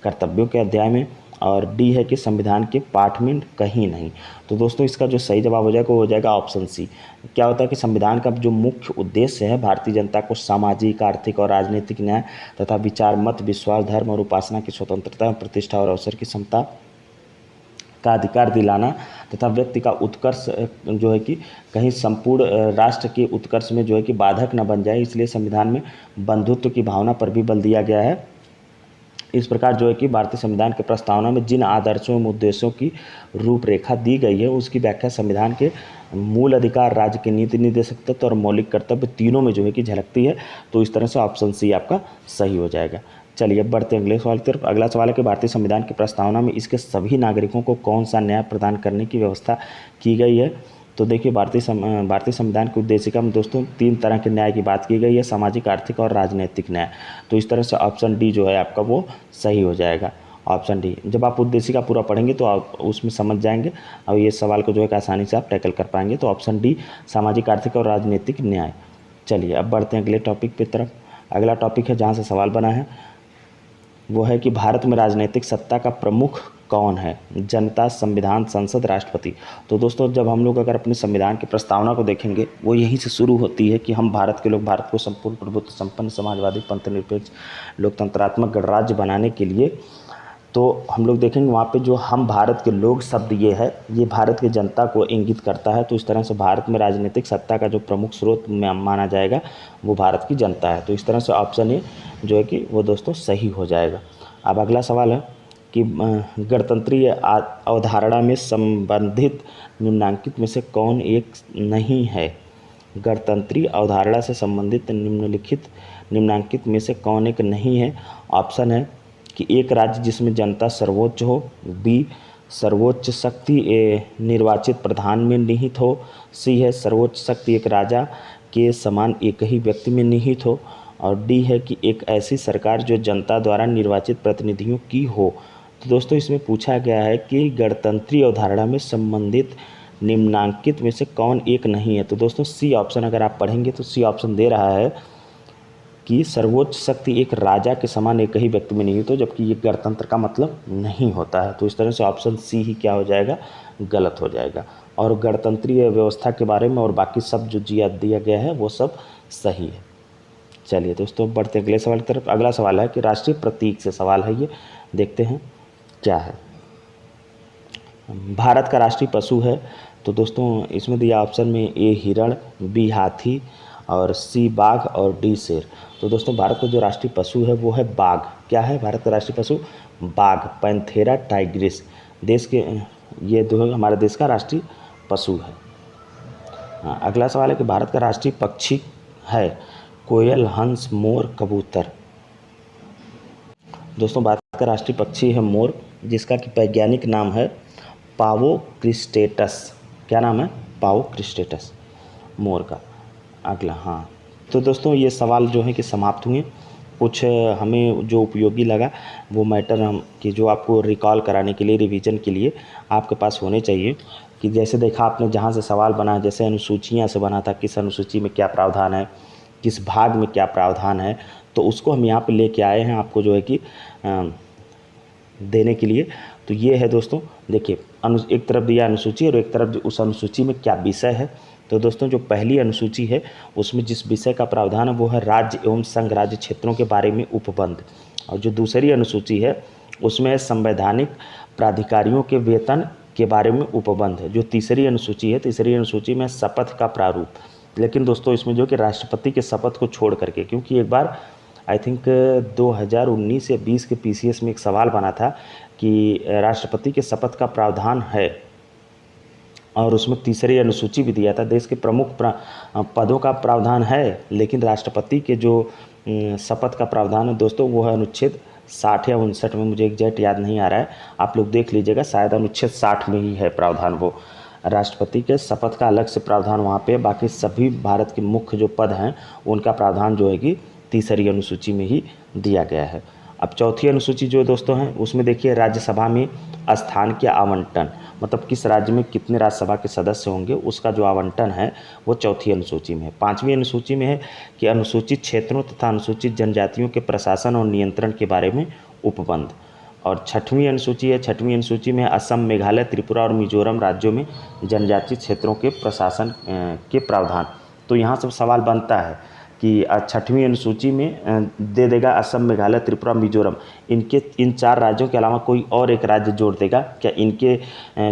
Speaker 1: कर्तव्यों के अध्याय में, और डी है कि संविधान के पाठ में कहीं नहीं। तो दोस्तों इसका जो सही जवाब हो जाएगा वो हो जाएगा ऑप्शन सी। क्या होता है कि संविधान का जो मुख्य उद्देश्य है भारतीय जनता को सामाजिक, आर्थिक और राजनीतिक न्याय तथा विचार, मत, विश्वास, धर्म और उपासना की स्वतंत्रता, प्रतिष्ठा और अवसर की समता का अधिकार दिलाना तथा व्यक्ति का उत्कर्ष जो है कि कहीं संपूर्ण राष्ट्र के उत्कर्ष में जो है कि बाधक न बन जाए, इसलिए संविधान में बंधुत्व की भावना पर भी बल दिया गया है। इस प्रकार जो है कि भारतीय संविधान के प्रस्तावना में जिन आदर्शों एवं उद्देश्यों की रूपरेखा दी गई है उसकी व्याख्या संविधान के मूल अधिकार, राज्य के नीति निर्देशक तत्व और मौलिक कर्तव्य तीनों में जो है कि झलकती है। तो इस तरह से ऑप्शन सी आपका सही हो जाएगा। चलिए अब बढ़ते हैं अगले सवाल की तरफ। अगला सवाल है कि भारतीय संविधान की प्रस्तावना में इसके सभी नागरिकों को कौन सा न्याय प्रदान करने की व्यवस्था की गई है? तो देखिए भारतीय संविधान की उद्देशिका में दोस्तों 3 तरह के न्याय की बात की गई है, सामाजिक, आर्थिक और राजनीतिक न्याय। तो इस तरह से ऑप्शन डी जो है आपका वो सही हो जाएगा, ऑप्शन डी। जब आप उद्देशिका पूरा पढ़ेंगे तो आप उसमें समझ जाएंगे और ये सवाल को जो है आसानी से आप टैकल कर पाएंगे। तो ऑप्शन डी सामाजिक, आर्थिक और राजनीतिक न्याय। चलिए अब बढ़ते हैं अगले टॉपिक की तरफ। अगला टॉपिक है जहाँ से सवाल बना है वो है कि भारत में राजनीतिक सत्ता का प्रमुख कौन है? जनता, संविधान, संसद, राष्ट्रपति। तो दोस्तों जब हम लोग अगर अपने संविधान की प्रस्तावना को देखेंगे वो यहीं से शुरू होती है कि हम भारत के लोग भारत को संपूर्ण प्रभुत्व संपन्न, समाजवादी, पंथनिरपेक्ष, लोकतंत्रात्मक गणराज्य बनाने के लिए, तो हम लोग देखेंगे वहाँ पे जो हम भारत के लोग शब्द ये है, ये भारत की जनता को इंगित करता है। तो इस तरह से भारत में राजनीतिक सत्ता का जो प्रमुख स्रोत माना जाएगा वो भारत की जनता है। तो इस तरह से ऑप्शन ए जो है कि वो दोस्तों सही हो जाएगा। अब अगला सवाल है कि गणतंत्रीय अवधारणा में संबंधित निम्नांकित में से कौन एक नहीं है? गणतंत्रीय अवधारणा से संबंधित निम्नांकित में से कौन एक नहीं है? ऑप्शन है कि एक राज्य जिसमें जनता सर्वोच्च हो, बी सर्वोच्च शक्ति निर्वाचित प्रधान में निहित हो, सी है सर्वोच्च शक्ति एक राजा के समान एक ही व्यक्ति में निहित हो, और डी है कि एक ऐसी सरकार जो जनता द्वारा निर्वाचित प्रतिनिधियों की हो। तो दोस्तों इसमें पूछा गया है कि गणतंत्रीय अवधारणा में संबंधित निम्नांकित में से कौन एक नहीं है। तो दोस्तों सी ऑप्शन अगर आप पढ़ेंगे तो सी ऑप्शन दे रहा है कि सर्वोच्च शक्ति एक राजा के समान एक ही व्यक्ति में निहित हो, जबकि ये गणतंत्र का मतलब नहीं होता है। तो इस तरह से ऑप्शन सी ही क्या हो जाएगा, गलत हो जाएगा। और गणतंत्रीय व्यवस्था के बारे में और बाकी सब जो दिया गया है वो सब सही है। चलिए दोस्तों बढ़ते अगले सवाल की तरफ। अगला सवाल है कि राष्ट्रीय प्रतीक से सवाल है, ये देखते हैं क्या है। भारत का राष्ट्रीय पशु है, तो दोस्तों इसमें दिया ऑप्शन में ए हिरण, बी हाथी और सी बाघ और डी शेर। तो दोस्तों भारत का जो राष्ट्रीय पशु है वो है बाघ। क्या है भारत का राष्ट्रीय पशु? बाघ, पैंथेरा टाइग्रिस। देश के ये जो हमारे देश का राष्ट्रीय पशु है। हाँ, अगला सवाल है कि भारत का राष्ट्रीय पक्षी है कोयल, हंस, मोर, कबूतर। दोस्तों भारत का राष्ट्रीय पक्षी है मोर, जिसका कि वैज्ञानिक नाम है पावो क्रिस्टेटस। क्या नाम है? पावो क्रिस्टेटस मोर का। अगला, हाँ, तो दोस्तों ये सवाल जो है कि समाप्त हुए। कुछ हमें जो उपयोगी लगा वो मैटर हम कि जो आपको रिकॉल कराने के लिए, रिवीजन के लिए आपके पास होने चाहिए। कि जैसे देखा आपने जहाँ से सवाल बना, जैसे अनुसूचियाँ से बना था, किस अनुसूची में क्या प्रावधान है, किस भाग में क्या प्रावधान है, तो उसको हम यहाँ पे लेके आए हैं आपको जो है कि देने के लिए। तो ये है दोस्तों, देखिए एक तरफ दिया अनुसूची और एक तरफ उस अनुसूची में क्या विषय है। तो दोस्तों जो पहली अनुसूची है उसमें जिस विषय का प्रावधान है वो है राज्य एवं संघ राज्य क्षेत्रों के बारे में उपबंध, और जो दूसरी अनुसूची है उसमें संवैधानिक प्राधिकारियों के वेतन के बारे में उपबंध है। जो तीसरी अनुसूची है, तीसरी अनुसूची में शपथ का प्रारूप। लेकिन दोस्तों इसमें जो कि राष्ट्रपति के शपथ को छोड़ करके, क्योंकि एक बार आई थिंक 2019 या 20 के पीसीएस में एक सवाल बना था कि राष्ट्रपति के शपथ का प्रावधान है, और उसमें तीसरी अनुसूची भी दिया था। देश के प्रमुख पदों का प्रावधान है, लेकिन राष्ट्रपति के जो शपथ का प्रावधान है दोस्तों वो है अनुच्छेद 60 या 59 में, मुझे एग्जैक्ट याद नहीं आ रहा है, आप लोग देख लीजिएगा, शायद अनुच्छेद 60 में ही है प्रावधान। वो राष्ट्रपति के शपथ का अलग से प्रावधान वहाँ पे, बाकी सभी भारत के मुख्य जो पद हैं उनका प्रावधान जो है कि तीसरी अनुसूची में ही दिया गया है। अब चौथी अनुसूची जो दोस्तों हैं उसमें देखिए राज्यसभा में स्थान के आवंटन, मतलब किस राज्य में कितने राज्यसभा के सदस्य होंगे उसका जो आवंटन है वो चौथी अनुसूची में है। पांचवी अनुसूची में है कि अनुसूचित क्षेत्रों तथा अनुसूचित जनजातियों के प्रशासन और नियंत्रण के बारे में उपबंध। और छठवीं अनुसूची है, छठवीं अनुसूची में असम, मेघालय, त्रिपुरा और मिजोरम राज्यों में जनजातीय क्षेत्रों के प्रशासन के प्रावधान। तो यहाँ सब सवाल बनता है कि छठवीं अनुसूची में दे देगा असम, मेघालय, त्रिपुरा, मिजोरम, इनके इन चार राज्यों के अलावा कोई और एक राज्य जोड़ देगा क्या इनके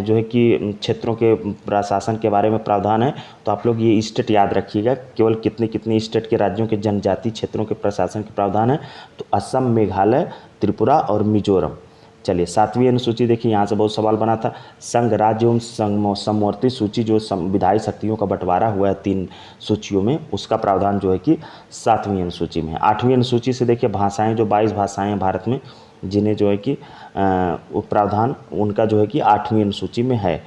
Speaker 1: जो है कि क्षेत्रों के प्रशासन के बारे में प्रावधान है। तो आप लोग ये स्टेट याद रखिएगा, केवल कितने कितने स्टेट के राज्यों के जनजातीय क्षेत्रों के प्रशासन के प्रावधान है, तो असम, मेघालय, त्रिपुरा और मिजोरम। चलिए सातवीं अनुसूची देखिए, यहाँ से बहुत सवाल बना था। संघ, राज्य एवं समवर्ती सूची, जो विधायी शक्तियों का बंटवारा हुआ है 3 सूचियों में, उसका प्रावधान जो है कि सातवीं अनुसूची में है। आठवीं अनुसूची से देखिए भाषाएं, जो 22 भाषाएं हैं भारत में, जिन्हें जो है कि प्रावधान उनका जो है कि आठवीं अनुसूची में है।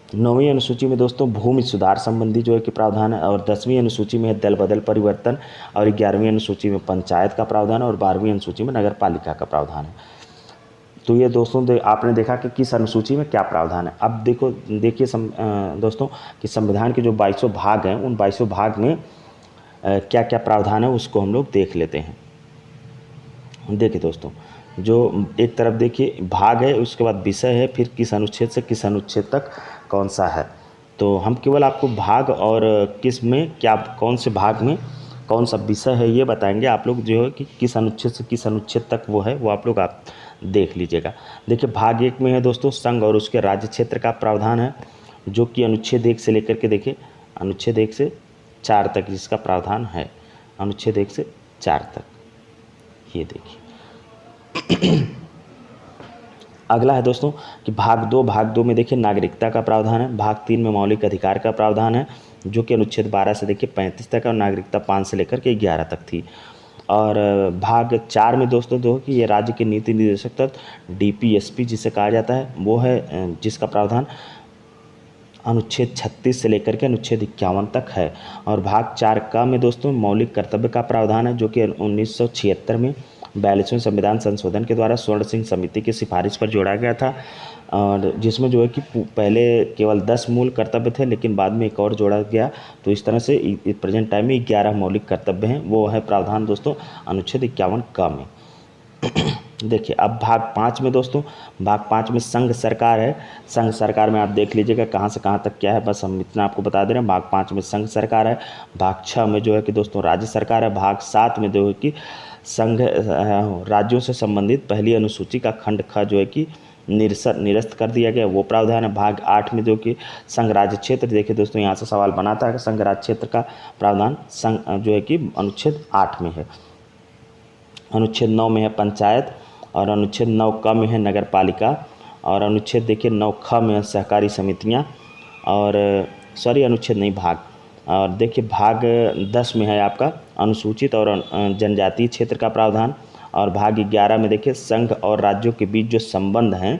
Speaker 1: 9वीं अनुसूची में दोस्तों भूमि सुधार संबंधी जो है कि प्रावधान है, और 10वीं अनुसूची में है दल बदल परिवर्तन, और 11वीं अनुसूची में पंचायत का प्रावधान है, और 12वीं अनुसूची में नगर पालिका का प्रावधान है। तो ये दोस्तों आपने देखा कि किस अनुसूची में क्या प्रावधान है। अब देखिए दोस्तों कि संविधान के जो 22 भाग हैं उन 22 भाग में क्या क्या प्रावधान है उसको हम लोग देख लेते हैं। देखिए दोस्तों, जो एक तरफ देखिए भाग है, उसके बाद विषय है, फिर किस अनुच्छेद से किस अनुच्छेद तक कौन सा है। तो हम केवल आपको भाग और किस में क्या, कौन से भाग में कौन सा विषय है ये बताएंगे। आप लोग जो है कि किस अनुच्छेद से किस अनुच्छेद तक वो है वो आप लोग देख लीजिएगा। देखिए भाग 1 में है दोस्तों संघ और उसके राज्य क्षेत्र का प्रावधान है, जो कि अनुच्छेद 1 से लेकर के देखिए अनुच्छेद 1 से 4 तक जिसका प्रावधान है, अनुच्छेद 1 से 4 तक, ये देखिए। अगला है दोस्तों कि भाग 2 में देखिए नागरिकता का प्रावधान है। भाग 3 में मौलिक अधिकार का प्रावधान है, जो कि अनुच्छेद 12 से देखिए 35 तक है, और नागरिकता 5 से लेकर के 11 तक थी। और भाग 4 में दोस्तों जो कि ये राज्य के नीति निर्देशक तत्व DPSP जिसे कहा जाता है वो है, जिसका प्रावधान अनुच्छेद 36 से लेकर के अनुच्छेद 51 तक है। और भाग 4 का में दोस्तों मौलिक कर्तव्य का प्रावधान है, जो कि 1976 में 42वें संविधान संशोधन के द्वारा स्वर्ण सिंह समिति की सिफारिश पर जोड़ा गया था, और जिसमें जो है कि पहले केवल 10 मूल कर्तव्य थे, लेकिन बाद में एक और जोड़ा गया। तो इस तरह से प्रेजेंट टाइम में 11 मौलिक कर्तव्य हैं। वो है प्रावधान दोस्तों अनुच्छेद 51 का में। देखिए अब भाग 5 में दोस्तों, भाग 5 में संघ सरकार है। संघ सरकार में आप देख लीजिएगा कहाँ से कहाँ तक क्या है, बस हम इतना आपको बता दे रहे हैं। भाग 5 में संघ सरकार है। भाग 6 में जो है कि दोस्तों राज्य सरकार है। भाग 7 में जो है कि संघ राज्यों से संबंधित पहली अनुसूची का खंड ख जो है कि निरस्त कर दिया गया, वो प्रावधान है। भाग 8 में जो कि संघ राज्य क्षेत्र, देखिए दोस्तों यहाँ से सवाल बनाता है कि संघ राज्य क्षेत्र का प्रावधान संघ जो है कि अनुच्छेद 8 में है। अनुच्छेद 9 में है पंचायत, और अनुच्छेद 9 क में है नगर पालिका, और अनुच्छेद देखिए 9 ख में है सहकारी समितियाँ, और अनुच्छेद नहीं भाग, और देखिए भाग 10 में है आपका अनुसूचित और जनजातीय क्षेत्र का प्रावधान, और भाग 11 में देखिए संघ और राज्यों के बीच जो संबंध हैं,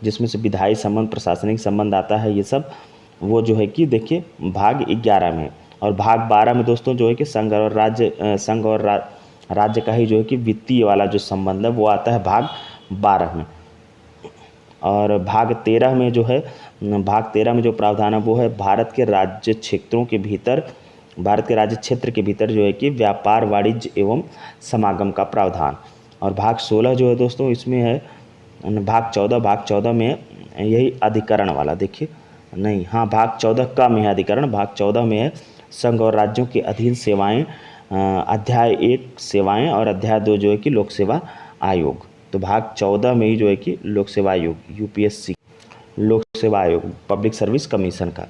Speaker 1: जिसमें से विधायी संबंध, प्रशासनिक संबंध आता है, ये सब वो जो है कि देखिए भाग 11 में। और भाग 12 में दोस्तों जो है कि संघ और राज्य का ही जो है कि वित्तीय वाला जो संबंध है वो आता है भाग 12 में। और भाग 13 में जो है, भाग 13 में जो प्रावधान है वो है भारत के राज्य क्षेत्रों के भीतर, भारत के राज्य क्षेत्र के भीतर जो है कि व्यापार, वाणिज्य एवं समागम का प्रावधान। और भाग 16 जो है दोस्तों इसमें है भाग 14 में यही अधिकरण वाला, देखिए नहीं, हाँ भाग 14 का में है अधिकरण। भाग 14 में है संघ और राज्यों के अधीन सेवाएं, अध्याय 1 सेवाएं, और अध्याय 2 जो है कि लोक सेवा आयोग। तो भाग 14 में ही जो है कि लोक सेवा आयोग, UPSC लोक सेवा आयोग, पब्लिक सर्विस कमीशन का।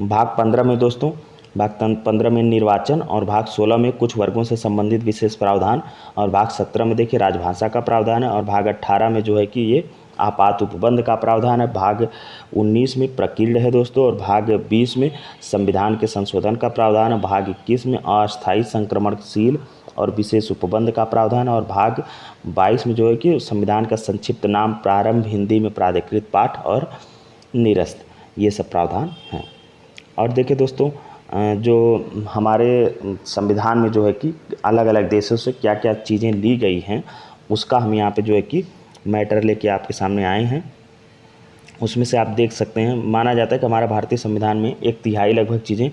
Speaker 1: भाग 15 में दोस्तों, भाग 15 में निर्वाचन, और भाग 16 में कुछ वर्गों से संबंधित विशेष प्रावधान, और भाग 17 में देखिए राजभाषा का प्रावधान है, और भाग 18 में जो है कि ये आपात उपबंध का प्रावधान है। भाग 19 में प्रकीर्ण है दोस्तों, और भाग 20 में संविधान के संशोधन का प्रावधान है। भाग 21 में अस्थायी संक्रमणशील और विशेष उपबंध का प्रावधान है, और भाग 22 में जो है कि संविधान का संक्षिप्त नाम, प्रारंभ, हिंदी में प्राधिकृत पाठ और निरस्त, ये सब प्रावधान हैं। और देखिए दोस्तों जो हमारे संविधान में जो है कि अलग अलग देशों से क्या क्या चीज़ें ली गई हैं, उसका हम यहाँ पे जो है कि मैटर लेके आपके सामने आए हैं। उसमें से आप देख सकते हैं, माना जाता है कि हमारा भारतीय संविधान में 1/3 लगभग चीज़ें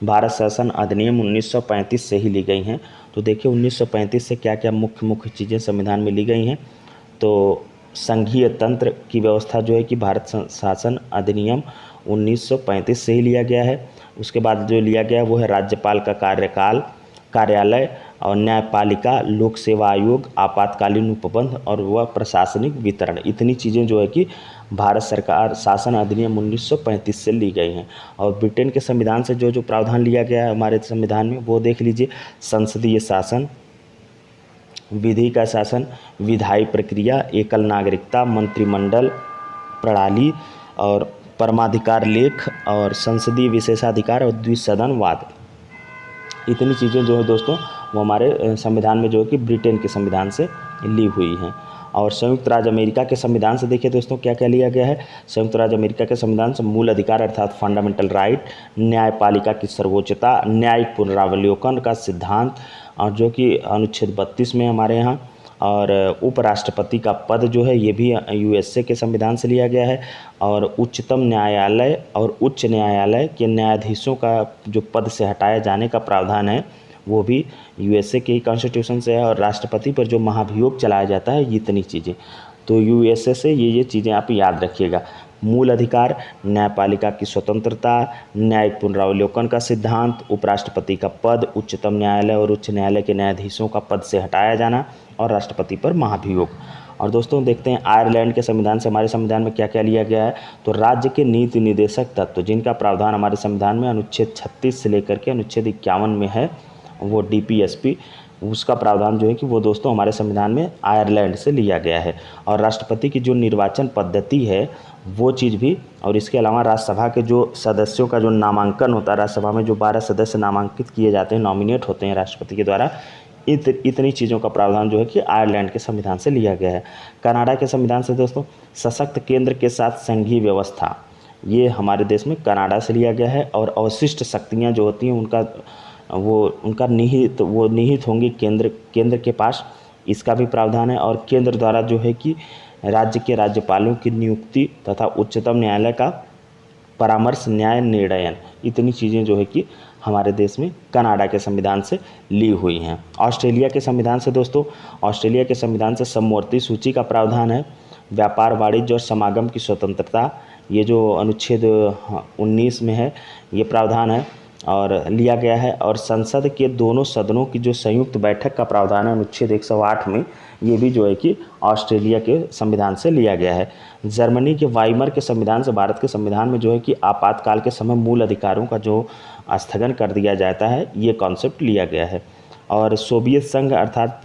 Speaker 1: भारत शासन अधिनियम 1935 से ही ली गई हैं। तो देखिए 1935 से क्या क्या मुख्य चीज़ें संविधान में ली गई हैं। तो संघीय तंत्र की व्यवस्था जो है कि भारत शासन अधिनियम 1935 से ही लिया गया है। उसके बाद जो लिया गया वो है राज्यपाल का कार्यालय और न्यायपालिका, लोक सेवा आयोग, आपातकालीन उपबंध और वह प्रशासनिक वितरण। इतनी चीज़ें जो है कि भारत सरकार शासन अधिनियम 1935 से ली गई हैं। और ब्रिटेन के संविधान से जो जो प्रावधान लिया गया है हमारे संविधान में, वो देख लीजिए। संसदीय शासन, विधि का शासन, विधायी प्रक्रिया, एकल नागरिकता, मंत्रिमंडल प्रणाली और परमाधिकार लेख, और संसदीय विशेषाधिकार और द्विसदनवाद। इतनी चीज़ें जो है दोस्तों वो हमारे संविधान में जो है कि ब्रिटेन के संविधान से ली हुई हैं। और संयुक्त राज्य अमेरिका के संविधान से देखिए दोस्तों क्या क्या लिया गया है। संयुक्त राज्य अमेरिका के संविधान से मूल अधिकार अर्थात फंडामेंटल राइट, न्यायपालिका की सर्वोच्चता, न्यायिक पुनरावलोकन का सिद्धांत, और जो कि अनुच्छेद 32 में हमारे यहाँ, और उपराष्ट्रपति का पद जो है ये भी USA के संविधान से लिया गया है। और उच्चतम न्यायालय और उच्च न्यायालय के न्यायाधीशों का जो पद से हटाए जाने का प्रावधान है वो भी USA के ही कॉन्स्टिट्यूशन से है। और राष्ट्रपति पर जो महाभियोग चलाया जाता है, इतनी चीज़ें तो USA से ये चीज़ें आप याद रखिएगा। मूल अधिकार, न्यायपालिका की स्वतंत्रता, न्यायिक पुनरावलोकन का सिद्धांत, उपराष्ट्रपति का पद, उच्चतम न्यायालय और उच्च न्यायालय के न्यायाधीशों का पद से हटाया जाना, और राष्ट्रपति पर महाभियोग। और दोस्तों देखते हैं आयरलैंड के संविधान से हमारे संविधान में क्या क्या लिया गया है। तो राज्य के नीति निर्देशक तत्व जिनका प्रावधान हमारे संविधान में अनुच्छेद 36 से लेकर के अनुच्छेद 51 में है, वो DPSP उसका प्रावधान जो है कि वो दोस्तों हमारे संविधान में आयरलैंड से लिया गया है। और राष्ट्रपति की जो निर्वाचन पद्धति है वो चीज़ भी, और इसके अलावा राज्यसभा के जो सदस्यों का जो नामांकन होता है, राज्यसभा में जो 12 सदस्य नामांकित किए जाते हैं, नॉमिनेट होते हैं राष्ट्रपति के द्वारा, इतनी चीज़ों का प्रावधान जो है कि आयरलैंड के संविधान से लिया गया है। कनाडा के संविधान से दोस्तों सशक्त केंद्र के साथ संघीय व्यवस्था, ये हमारे देश में कनाडा से लिया गया है। और अवशिष्ट शक्तियाँ जो होती हैं उनका निहित होंगी केंद्र के पास, इसका भी प्रावधान है। और केंद्र द्वारा जो है कि राज्य के राज्यपालों की नियुक्ति तथा उच्चतम न्यायालय का परामर्श न्याय निर्णयन, इतनी चीज़ें जो है कि हमारे देश में कनाडा के संविधान से ली हुई हैं। ऑस्ट्रेलिया के संविधान से दोस्तों, ऑस्ट्रेलिया के संविधान से समवर्ती सूची का प्रावधान है। व्यापार, वाणिज्य और समागम की स्वतंत्रता, ये जो अनुच्छेद 19 में है ये प्रावधान है और लिया गया है। और संसद के दोनों सदनों की जो संयुक्त बैठक का प्रावधान है अनुच्छेद 108 में, ये भी जो है कि ऑस्ट्रेलिया के संविधान से लिया गया है। जर्मनी के वाइमर के संविधान से भारत के संविधान में जो है कि आपातकाल के समय मूल अधिकारों का जो स्थगन कर दिया जाता है, ये कॉन्सेप्ट लिया गया है। और सोवियत संघ अर्थात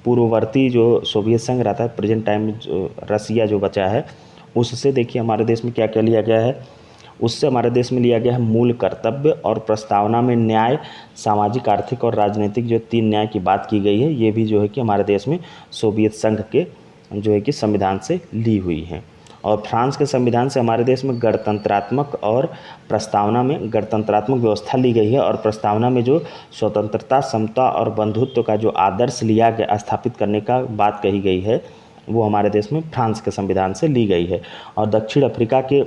Speaker 1: पूर्ववर्ती जो सोवियत संघ रहता है, प्रेजेंट टाइम में जो रसिया जो बचा है, उससे देखिए हमारे देश में क्या क्या लिया गया है। उससे हमारे देश में लिया गया है मूल कर्तव्य और प्रस्तावना में न्याय, सामाजिक, आर्थिक और राजनीतिक जो 3 न्याय की बात की गई है, ये भी जो है कि हमारे देश में सोवियत संघ के जो है कि संविधान से ली हुई है। और फ्रांस के संविधान से हमारे देश में गणतंत्रात्मक और प्रस्तावना में गणतंत्रात्मक व्यवस्था ली गई है। और प्रस्तावना में जो स्वतंत्रता, समता और बंधुत्व का जो आदर्श लिया गया, स्थापित करने का बात कही गई है, वो हमारे देश में फ्रांस के संविधान से ली गई है। और दक्षिण अफ्रीका के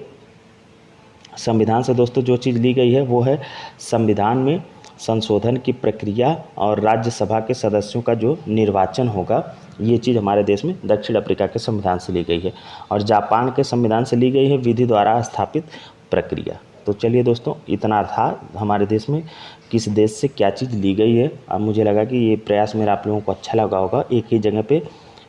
Speaker 1: संविधान से दोस्तों जो चीज़ ली गई है वो है संविधान में संशोधन की प्रक्रिया और राज्यसभा के सदस्यों का जो निर्वाचन होगा, ये चीज़ हमारे देश में दक्षिण अफ्रीका के संविधान से ली गई है। और जापान के संविधान से ली गई है विधि द्वारा स्थापित प्रक्रिया। तो चलिए दोस्तों, इतना था हमारे देश में किस देश से क्या चीज़ ली गई है। अब मुझे लगा कि ये प्रयास मेरा आप लोगों को अच्छा लगा होगा। एक ही जगह पे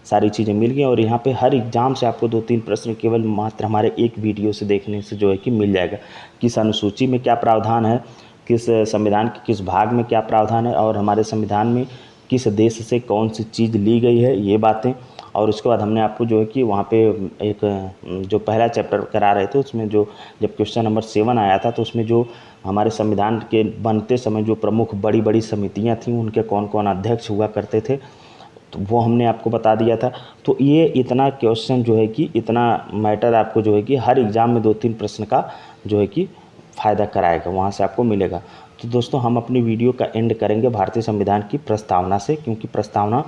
Speaker 1: सारी चीज़ें मिल गई और यहाँ पे हर एग्ज़ाम से आपको 2-3 प्रश्न केवल मात्र हमारे एक वीडियो से देखने से जो है कि मिल जाएगा। किस अनुसूची में क्या प्रावधान है, किस संविधान के किस भाग में क्या प्रावधान है, और हमारे संविधान में किस देश से कौन सी चीज़ ली गई है, ये बातें। और उसके बाद हमने आपको जो है कि वहाँ पे एक जो पहला चैप्टर करा रहे थे, उसमें जो जब क्वेश्चन नंबर 7 आया था, तो उसमें जो हमारे संविधान के बनते समय जो प्रमुख बड़ी बड़ी समितियाँ थीं, उनके कौन कौन अध्यक्ष हुआ करते थे, तो वो हमने आपको बता दिया था। तो ये इतना क्वेश्चन जो है कि इतना मैटर आपको जो है कि हर एग्ज़ाम में 2-3 प्रश्न का जो है कि फ़ायदा कराएगा, वहाँ से आपको मिलेगा। तो दोस्तों, हम अपनी वीडियो का एंड करेंगे भारतीय संविधान की प्रस्तावना से, क्योंकि प्रस्तावना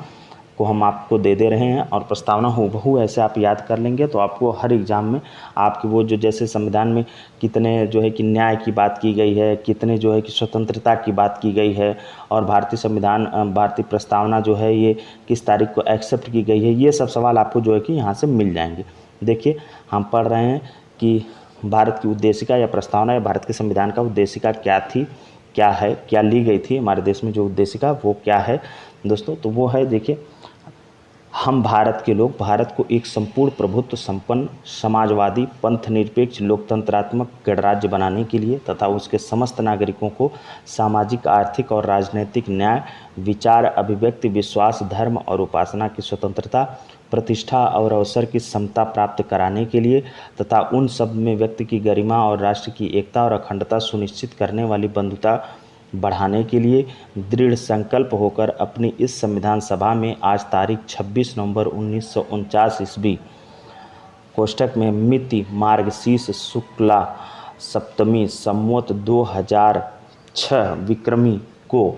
Speaker 1: को हम आपको दे रहे हैं और प्रस्तावना हूबहू ऐसे आप याद कर लेंगे तो आपको हर एग्ज़ाम में आपकी वो जो जैसे संविधान में कितने जो है कि न्याय की बात की गई है, कितने जो है कि स्वतंत्रता की बात की गई है, और भारतीय प्रस्तावना जो है ये किस तारीख को एक्सेप्ट की गई है, ये सब सवाल आपको जो है कि यहाँ से मिल जाएंगे। देखिए, हम पढ़ रहे हैं कि भारत की उद्देशिका या प्रस्तावना या भारत के संविधान का उद्देशिका क्या थी, क्या है, क्या ली गई थी हमारे देश में जो उद्देशिका, वो क्या है दोस्तों। तो वो है, देखिए, हम भारत के लोग भारत को एक संपूर्ण प्रभुत्व संपन्न समाजवादी पंथ निरपेक्ष लोकतंत्रात्मक गणराज्य बनाने के लिए तथा उसके समस्त नागरिकों को सामाजिक, आर्थिक और राजनीतिक न्याय, विचार, अभिव्यक्ति, विश्वास, धर्म और उपासना की स्वतंत्रता, प्रतिष्ठा और अवसर की समता प्राप्त कराने के लिए तथा उन सब में व्यक्ति की गरिमा और राष्ट्र की एकता और अखंडता सुनिश्चित करने वाली बंधुता बढ़ाने के लिए दृढ़ संकल्प होकर अपनी इस संविधान सभा में आज तारीख 26 नवंबर 1949 ईस्वी कोष्ठक में मिति मार्गशीर्ष शुक्ला सप्तमी संवत 2006 विक्रमी को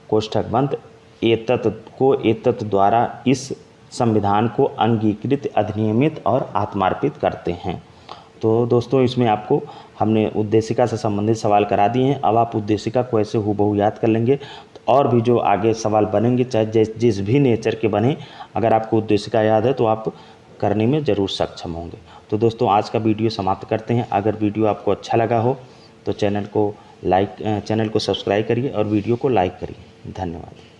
Speaker 1: कोष्ठक बंद एतत् द्वारा इस संविधान को अंगीकृत, अधिनियमित और आत्मार्पित करते हैं। तो दोस्तों, इसमें आपको हमने उद्देशिका से संबंधित सवाल करा दिए हैं। अब आप उद्देशिका को ऐसे हूबहू याद कर लेंगे तो और भी जो आगे सवाल बनेंगे, चाहे जिस भी नेचर के बने, अगर आपको उद्देशिका याद है तो आप करने में ज़रूर सक्षम होंगे। तो दोस्तों, आज का वीडियो समाप्त करते हैं। अगर वीडियो आपको अच्छा लगा हो तो चैनल को सब्सक्राइब करिए और वीडियो को लाइक करिए। धन्यवाद।